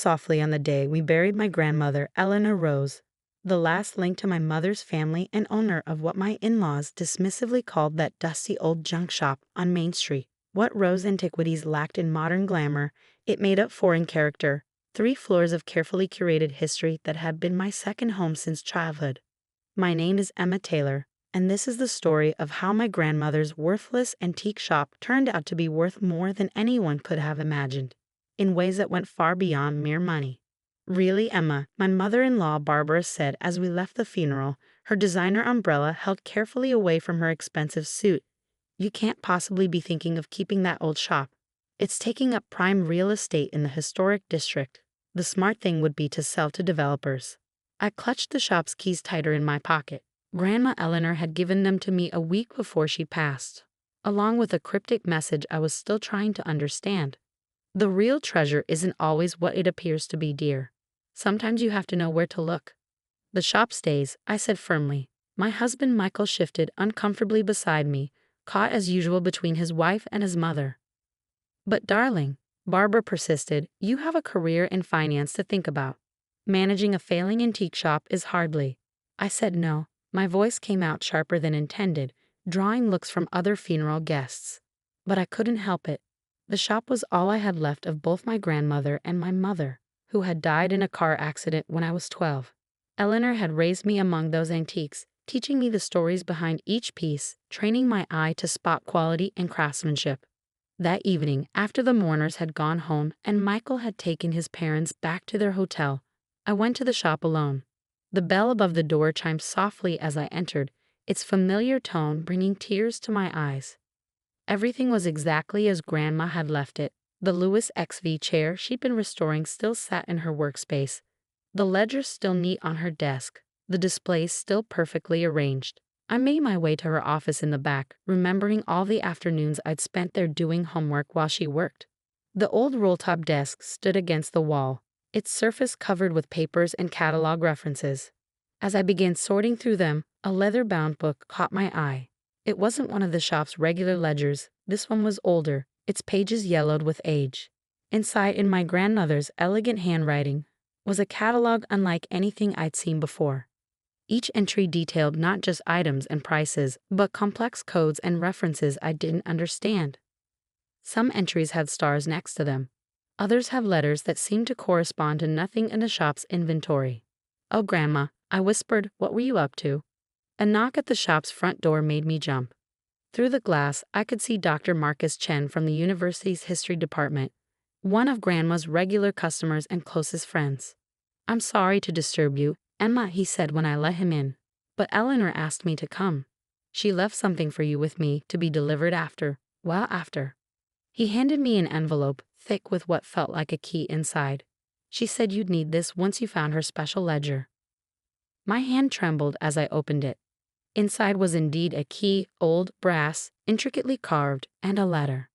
softly on the day we buried my grandmother, Eleanor Rose, the last link to my mother's family and owner of what my in-laws dismissively called that dusty old junk shop on Main Street. What Rose Antiquities lacked in modern glamour, it made up for in character. 3 floors of carefully curated history that had been my second home since childhood. My name is Emma Taylor, and this is the story of how my grandmother's worthless antique shop turned out to be worth more than anyone could have imagined, in ways that went far beyond mere money. Really, Emma, my mother-in-law Barbara said as we left the funeral, her designer umbrella held carefully away from her expensive suit. You can't possibly be thinking of keeping that old shop. It's taking up prime real estate in the historic district. The smart thing would be to sell to developers. I clutched the shop's keys tighter in my pocket. Grandma Eleanor had given them to me a week before she passed, along with a cryptic message I was still trying to understand. The real treasure isn't always what it appears to be, dear. Sometimes you have to know where to look. The shop stays, I said firmly. My husband Michael shifted uncomfortably beside me, caught as usual between his wife and his mother. But darling, Barbara persisted, you have a career in finance to think about. Managing a failing antique shop is hardly. I said no. My voice came out sharper than intended, drawing looks from other funeral guests. But I couldn't help it. The shop was all I had left of both my grandmother and my mother, who had died in a car accident when I was 12. Eleanor had raised me among those antiques, teaching me the stories behind each piece, training my eye to spot quality and craftsmanship. That evening, after the mourners had gone home and Michael had taken his parents back to their hotel, I went to the shop alone. The bell above the door chimed softly as I entered, its familiar tone bringing tears to my eyes. Everything was exactly as Grandma had left it. The Lewis XV chair she'd been restoring still sat in her workspace, the ledger still neat on her desk, the displays still perfectly arranged. I made my way to her office in the back, remembering all the afternoons I'd spent there doing homework while she worked. The old roll-top desk stood against the wall, its surface covered with papers and catalog references. As I began sorting through them, a leather-bound book caught my eye. It wasn't one of the shop's regular ledgers. This one was older, its pages yellowed with age. Inside, in my grandmother's elegant handwriting, was a catalog unlike anything I'd seen before. Each entry detailed not just items and prices, but complex codes and references I didn't understand. Some entries had stars next to them. Others have letters that seemed to correspond to nothing in the shop's inventory. "Oh, Grandma," I whispered, "what were you up to?" A knock at the shop's front door made me jump. Through the glass, I could see Dr. Marcus Chen from the university's history department, one of Grandma's regular customers and closest friends. "I'm sorry to disturb you, Emma," he said when I let him in. "But Eleanor asked me to come. She left something for you with me to be delivered after." He handed me an envelope, thick with what felt like a key inside. "She said you'd need this once you found her special ledger." My hand trembled as I opened it. Inside was indeed a key, old, brass, intricately carved, and a letter.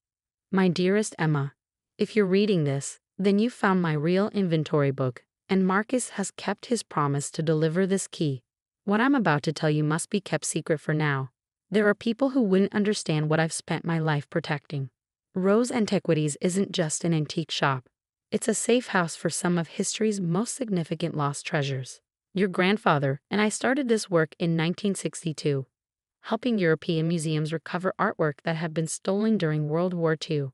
"My dearest Emma, if you're reading this, then you found my real inventory book, and Marcus has kept his promise to deliver this key. What I'm about to tell you must be kept secret for now. There are people who wouldn't understand what I've spent my life protecting. Rose Antiquities isn't just an antique shop. It's a safe house for some of history's most significant lost treasures. Your grandfather and I started this work in 1962, helping European museums recover artwork that had been stolen during World War II.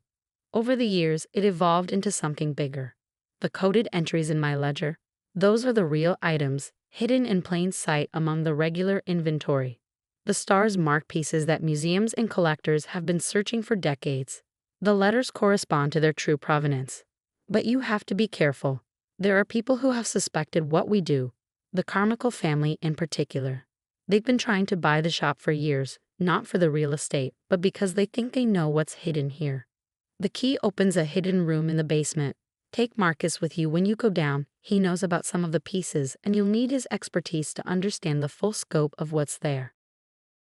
Over the years, it evolved into something bigger. The coded entries in my ledger, those are the real items, hidden in plain sight among the regular inventory. The stars mark pieces that museums and collectors have been searching for decades. The letters correspond to their true provenance. But you have to be careful. There are people who have suspected what we do, the Carmichael family in particular. They've been trying to buy the shop for years, not for the real estate, but because they think they know what's hidden here. The key opens a hidden room in the basement. Take Marcus with you when you go down. He knows about some of the pieces, and you'll need his expertise to understand the full scope of what's there.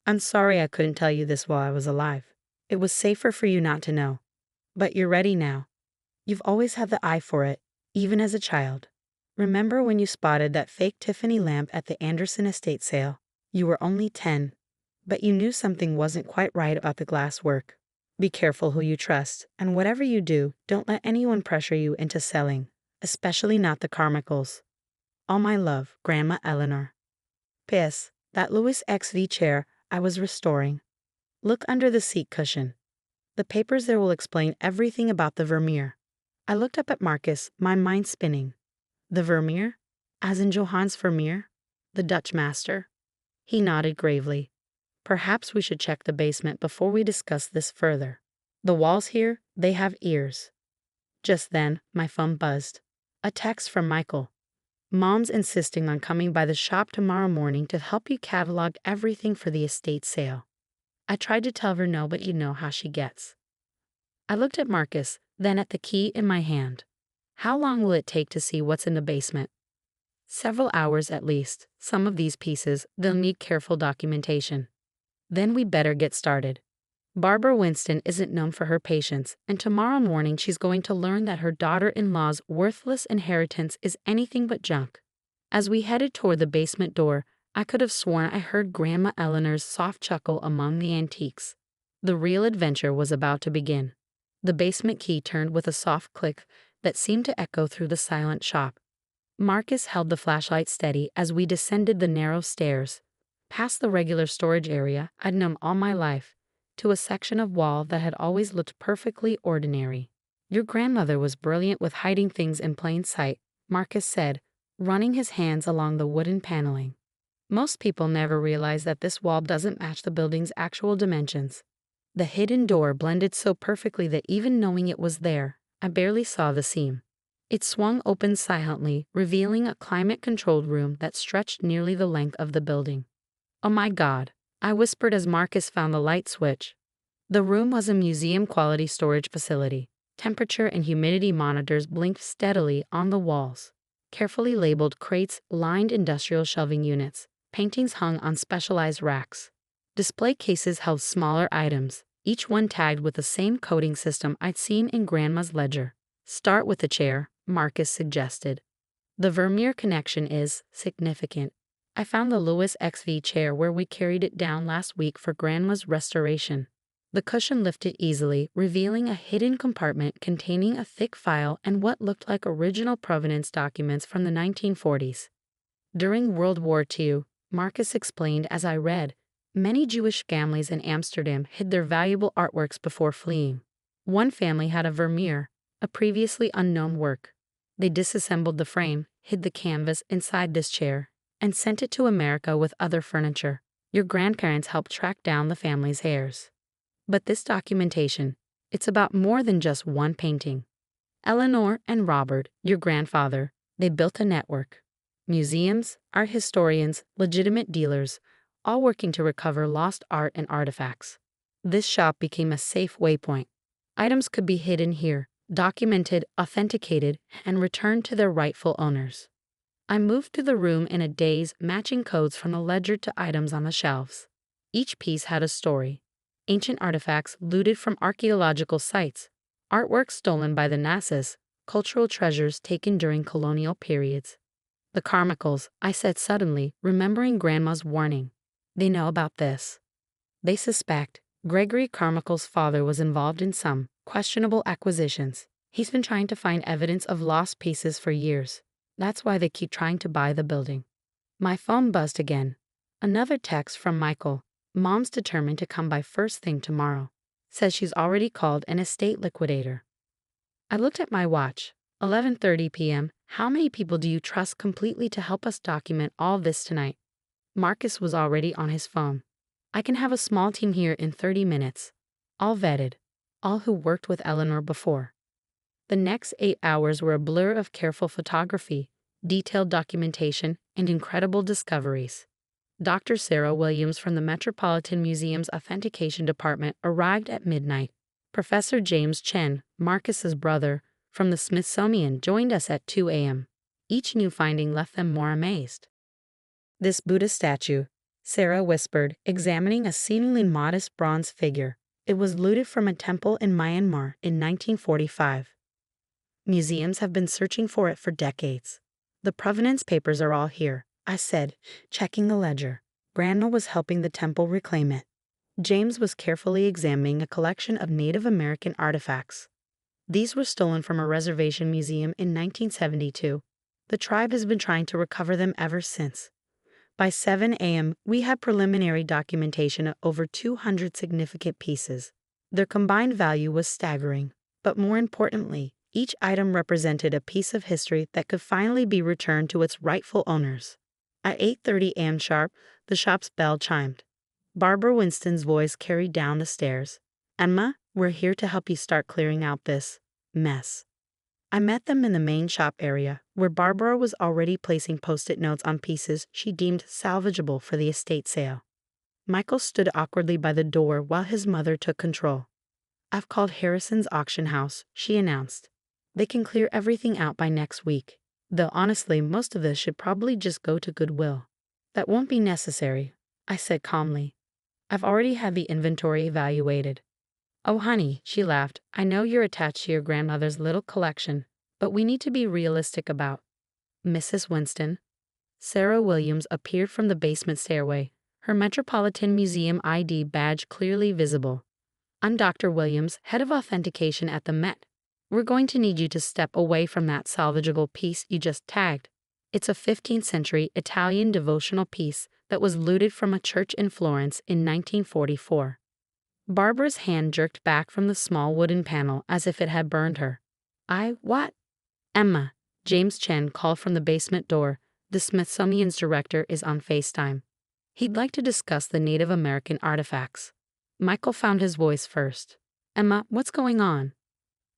I'm sorry I couldn't tell you this while I was alive. It was safer for you not to know. But you're ready now. You've always had the eye for it, even as a child. Remember when you spotted that fake Tiffany lamp at the Anderson estate sale? You were only 10, but you knew something wasn't quite right about the glass work. Be careful who you trust, and whatever you do, don't let anyone pressure you into selling. especially not the Carmichaels. All my love, Grandma Eleanor. P.S. That Louis XV chair I was restoring. Look under the seat cushion. The papers there will explain everything about the Vermeer. I looked up at Marcus, my mind spinning. The Vermeer? As in Johannes Vermeer? The Dutch master? He nodded gravely. Perhaps we should check the basement before we discuss this further. The walls here, they have ears. Just then, my phone buzzed. A text from Michael. Mom's insisting on coming by the shop tomorrow morning to help you catalog everything for the estate sale. I tried to tell her no, but you know how she gets. I looked at Marcus, then at the key in my hand. How long will it take to see what's in the basement? Several hours at least. Some of these pieces, they'll need careful documentation. Then we better get started. Barbara Winston isn't known for her patience, and tomorrow morning she's going to learn that her daughter-in-law's worthless inheritance is anything but junk. As we headed toward the basement door, I could have sworn I heard Grandma Eleanor's soft chuckle among the antiques. The real adventure was about to begin. The basement key turned with a soft click that seemed to echo through the silent shop. Marcus held the flashlight steady as we descended the narrow stairs, past the regular storage area I'd known all my life, to a section of wall that had always looked perfectly ordinary. Your grandmother was brilliant with hiding things in plain sight, Marcus said, running his hands along the wooden paneling. Most people never realize that this wall doesn't match the building's actual dimensions. The hidden door blended so perfectly that even knowing it was there, I barely saw the seam. It swung open silently, revealing a climate-controlled room that stretched nearly the length of the building. Oh my God, I whispered as Marcus found the light switch. The room was a museum-quality storage facility. Temperature and humidity monitors blinked steadily on the walls. Carefully labeled crates lined industrial shelving units. Paintings hung on specialized racks. Display cases held smaller items, each one tagged with the same coding system I'd seen in Grandma's ledger. Start with the chair, Marcus suggested. The Vermeer connection is significant. I found the Louis XV chair where we carried it down last week for Grandma's restoration. The cushion lifted easily, revealing a hidden compartment containing a thick file and what looked like original provenance documents from the 1940s. During World War II, Marcus explained as I read, many Jewish families in Amsterdam hid their valuable artworks before fleeing. One family had a Vermeer, a previously unknown work. They disassembled the frame, hid the canvas inside this chair, and sent it to America with other furniture. Your grandparents helped track down the family's heirs. But this documentation, it's about more than just one painting. Eleanor and Robert, your grandfather, they built a network. Museums, art historians, legitimate dealers, all working to recover lost art and artifacts. This shop became a safe waypoint. Items could be hidden here, documented, authenticated, and returned to their rightful owners. I moved through the room in a daze, matching codes from the ledger to items on the shelves. Each piece had a story. Ancient artifacts looted from archaeological sites, artwork stolen by the Nazis, cultural treasures taken during colonial periods. The Carmichaels, I said suddenly, remembering Grandma's warning. They know about this. They suspect Gregory Carmichael's father was involved in some questionable acquisitions. He's been trying to find evidence of lost pieces for years. That's why they keep trying to buy the building. My phone buzzed again. Another text from Michael. Mom's determined to come by first thing tomorrow. Says she's already called an estate liquidator. I looked at my watch. 11:30 p.m. How many people do you trust completely to help us document all this tonight? Marcus was already on his phone. I can have a small team here in 30 minutes. All vetted. All who worked with Eleanor before. The next 8 hours were a blur of careful photography, detailed documentation, and incredible discoveries. Dr. Sarah Williams from the Metropolitan Museum's Authentication Department arrived at midnight. Professor James Chen, Marcus's brother, from the Smithsonian joined us at 2 a.m. Each new finding left them more amazed. This Buddha statue, Sarah whispered, examining a seemingly modest bronze figure. It was looted from a temple in Myanmar in 1945. Museums have been searching for it for decades. The provenance papers are all here, I said, checking the ledger. Grandma was helping the temple reclaim it. James was carefully examining a collection of Native American artifacts. These were stolen from a reservation museum in 1972. The tribe has been trying to recover them ever since. By 7 a.m., we had preliminary documentation of over 200 significant pieces. Their combined value was staggering, but more importantly, each item represented a piece of history that could finally be returned to its rightful owners. At 8:30 a.m. sharp, the shop's bell chimed. Barbara Winston's voice carried down the stairs. "Emma, we're here to help you start clearing out this mess." I met them in the main shop area, where Barbara was already placing post-it notes on pieces she deemed salvageable for the estate sale. Michael stood awkwardly by the door while his mother took control. "I've called Harrison's auction house," she announced. "They can clear everything out by next week. Though honestly, most of this should probably just go to Goodwill." "That won't be necessary," I said calmly. "I've already had the inventory evaluated." "Oh, honey," she laughed, "I know you're attached to your grandmother's little collection, but we need to be realistic about Mrs. Winston." Sarah Williams appeared from the basement stairway, her Metropolitan Museum ID badge clearly visible. "I'm Dr. Williams, head of authentication at the Met. We're going to need you to step away from that salvageable piece you just tagged. It's a 15th century Italian devotional piece that was looted from a church in Florence in 1944. Barbara's hand jerked back from the small wooden panel as if it had burned her. What? "Emma," James Chen called from the basement door. "The Smithsonian's director is on FaceTime. He'd like to discuss the Native American artifacts." Michael found his voice first. "Emma, what's going on?"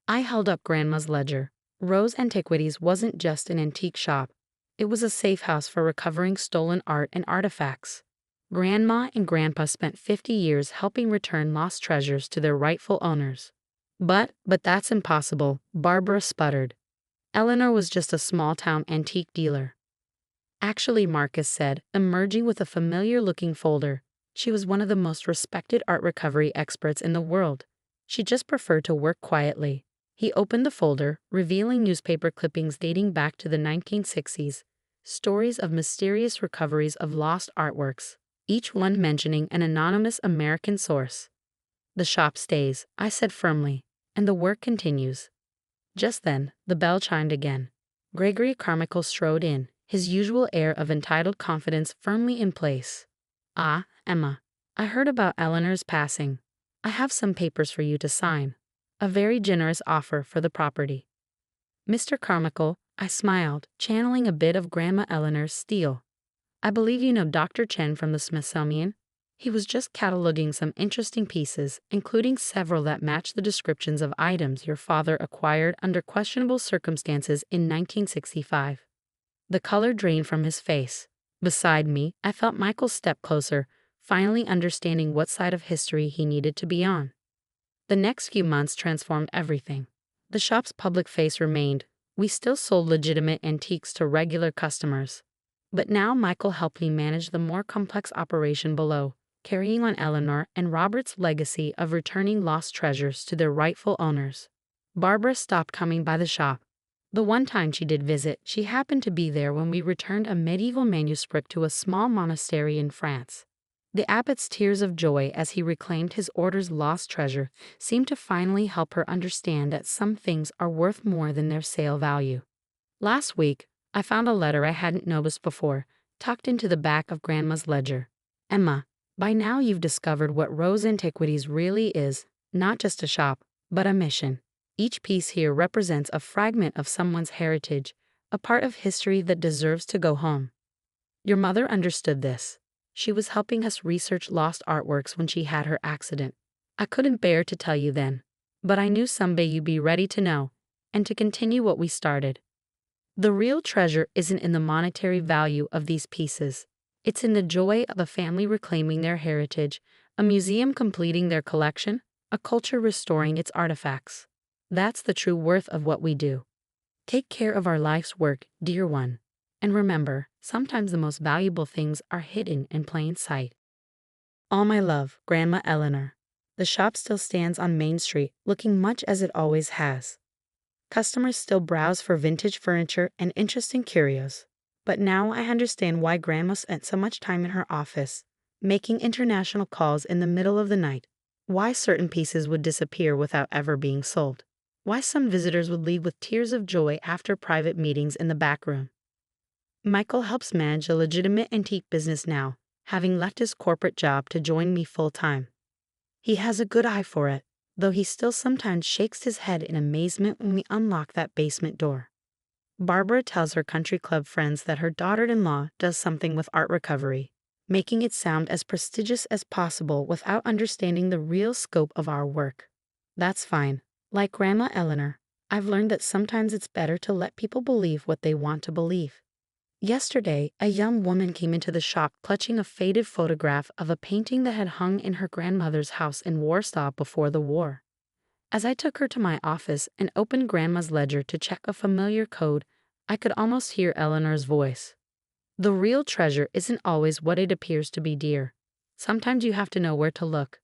I held up Grandma's ledger. Rose Antiquities wasn't just an antique shop. It was a safe house for recovering stolen art and artifacts. Grandma and Grandpa spent 50 years helping return lost treasures to their rightful owners. But that's impossible," Barbara sputtered. "Eleanor was just a small-town antique dealer." "Actually," Marcus said, emerging with a familiar-looking folder, "she was one of the most respected art recovery experts in the world. She just preferred to work quietly." He opened the folder, revealing newspaper clippings dating back to the 1960s, stories of mysterious recoveries of lost artworks, each one mentioning an anonymous American source. "The shop stays," I said firmly, "and the work continues." Just then, the bell chimed again. Gregory Carmichael strode in, his usual air of entitled confidence firmly in place. "Ah, Emma, I heard about Eleanor's passing. I have some papers for you to sign. A very generous offer for the property." "Mr. Carmichael," I smiled, channeling a bit of Grandma Eleanor's steel. "I believe you know Dr. Chen from the Smithsonian. He was just cataloging some interesting pieces, including several that match the descriptions of items your father acquired under questionable circumstances in 1965. The color drained from his face. Beside me, I felt Michael step closer, finally understanding what side of history he needed to be on. The next few months transformed everything. The shop's public face remained. We still sold legitimate antiques to regular customers. But now Michael helped me manage the more complex operation below, carrying on Eleanor and Robert's legacy of returning lost treasures to their rightful owners. Barbara stopped coming by the shop. The one time she did visit, she happened to be there when we returned a medieval manuscript to a small monastery in France. The abbot's tears of joy as he reclaimed his order's lost treasure seemed to finally help her understand that some things are worth more than their sale value. Last week, I found a letter I hadn't noticed before, tucked into the back of Grandma's ledger. "Emma, by now you've discovered what Rose Antiquities really is, not just a shop, but a mission. Each piece here represents a fragment of someone's heritage, a part of history that deserves to go home." Your mother understood this. She was helping us research lost artworks when she had her accident. I couldn't bear to tell you then, but I knew someday you'd be ready to know, and to continue what we started. The real treasure isn't in the monetary value of these pieces. It's in the joy of a family reclaiming their heritage, a museum completing their collection, a culture restoring its artifacts. That's the true worth of what we do. Take care of our life's work, dear one. And remember, sometimes the most valuable things are hidden in plain sight. All my love, Grandma Eleanor. The shop still stands on Main Street, looking much as it always has. Customers still browse for vintage furniture and interesting curios. But now I understand why Grandma spent so much time in her office, making international calls in the middle of the night, why certain pieces would disappear without ever being sold. Why some visitors would leave with tears of joy after private meetings in the back room. Michael helps manage a legitimate antique business now, having left his corporate job to join me full-time. He has a good eye for it, though he still sometimes shakes his head in amazement when we unlock that basement door. Barbara tells her country club friends that her daughter-in-law does something with art recovery, making it sound as prestigious as possible without understanding the real scope of our work. That's fine. Like Grandma Eleanor, I've learned that sometimes it's better to let people believe what they want to believe. Yesterday, a young woman came into the shop clutching a faded photograph of a painting that had hung in her grandmother's house in Warsaw before the war. As I took her to my office and opened Grandma's ledger to check a familiar code, I could almost hear Eleanor's voice. The real treasure isn't always what it appears to be, dear. Sometimes you have to know where to look.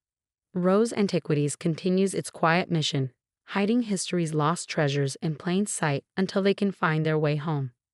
Rose Antiquities continues its quiet mission, hiding history's lost treasures in plain sight until they can find their way home.